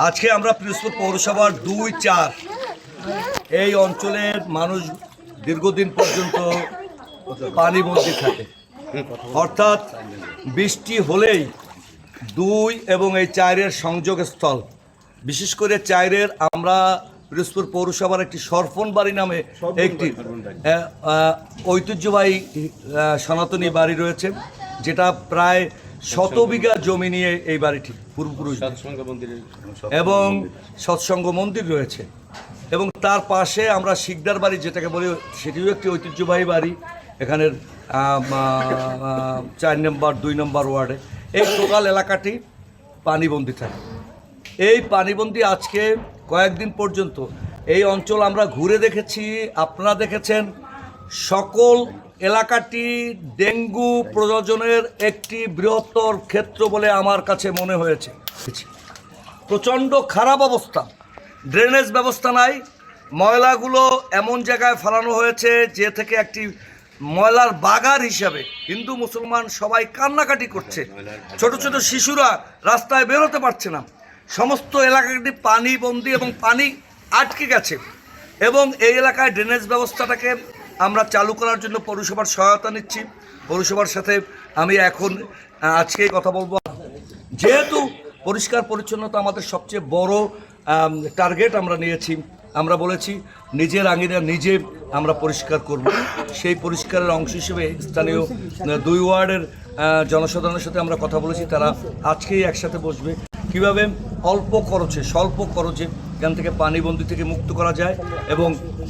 আজকে আমরা পিরোজপুর পৌরসভার ২-৪ এই অঞ্চলের মানুষ দীর্ঘদিন পর্যন্ত পানিবন্দী থাকে, অর্থাৎ বৃষ্টি হলেই ২ এবং এই ৪-এর সংযোগস্থল, বিশেষ করে ৪-এর আমরা পিরোজপুর পৌরসভার একটি সরফন বাড়ি নামে একটি ঐতিহ্যবাহী সনাতনী বাড়ি রয়েছে, যেটা প্রায় ১০০ বিঘা জমি নিয়ে এই বাড়িটি পূর্বপুরুষ, এবং সৎসঙ্গ মন্দির রয়েছে। এবং তার পাশে আমরা শিকদার বাড়ি যেটাকে বলি, সেটিও একটি ঐতিহ্যবাহী বাড়ি এখানের ৪ নম্বর ২ নম্বর ওয়ার্ডে। এই টোটাল এলাকাটি পানিবন্দী থাকে। এই পানিবন্দী আজকে কয়েকদিন পর্যন্ত এই অঞ্চল আমরা ঘুরে দেখেছি, আপনারা দেখেছেন। সকল এলাকাটি ডেঙ্গু প্রযোজনের একটি বৃহত্তর ক্ষেত্র বলে আমার কাছে মনে হয়েছে। প্রচণ্ড খারাপ অবস্থা, ড্রেনেজ ব্যবস্থা নাই, ময়লাগুলো এমন জায়গায় ফেলানো হয়েছে যে থেকে একটি ময়লার বাগার হিসাবে হিন্দু মুসলমান সবাই কান্নাকাটি করছে। ছোট ছোট শিশুরা রাস্তায় বেরোতে পারছে না। সমস্ত এলাকাটি পানিবন্দী এবং পানি আটকে গেছে। এবং এই এলাকায় ড্রেনেজ ব্যবস্থাটাকে আমরা চালু করার জন্য পৌরসভার সহায়তা নিচ্ছি। পৌরসভার সাথে আমি এখন আজকেই কথা বলবো, যেহেতু পরিষ্কার পরিচ্ছন্নতা আমাদের সবচেয়ে বড় টার্গেট আমরা নিয়েছি। আমরা বলেছি নিজের আঙিনা নিজে আমরা পরিষ্কার করব। সেই পরিষ্কারের অংশ হিসেবে স্থানীয় ২ ওয়ার্ডের জনসাধারণের সাথে আমরা কথা বলেছি। তারা আজকেই একসাথে বসবে কীভাবে অল্প খরচে, স্বল্প খরচে এখান থেকে পানিবন্দী থেকে মুক্ত করা যায় এবং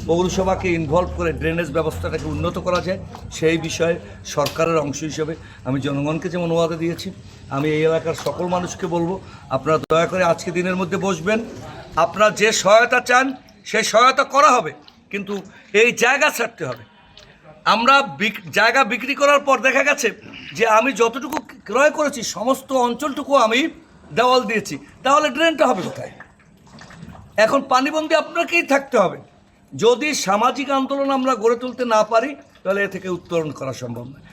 পৌরসভাকে ইনভলভ করে ড্রেনেজ ব্যবস্থাটাকে উন্নত করা যায়, সেই বিষয়ে সরকারের অংশ হিসেবে আমি জনগণকে যেমন ওয়াদা দিয়েছি, আমি এই এলাকার সকল মানুষকে বলবো, আপনারা দয়া করে আজকে দিনের মধ্যে বসবেন। আপনারা যে সহায়তা চান সেই সহায়তা করা হবে, কিন্তু এই জায়গা ছাড়তে হবে। আমরা জায়গা বিক্রি করার পর দেখা গেছে যে আমি যতটুকু ক্রয় করেছি সমস্ত অঞ্চলটুকু আমি দেওয়াল দিয়েছি, তাহলে ড্রেনটা হবে কোথায়? এখন পানিবন্দী আপনাকেই থাকতে হবে। যদি সামাজিক আন্দোলন আমরা গড়ে তুলতে না পারি তাহলে এ থেকে উত্তরণ করা সম্ভব নয়।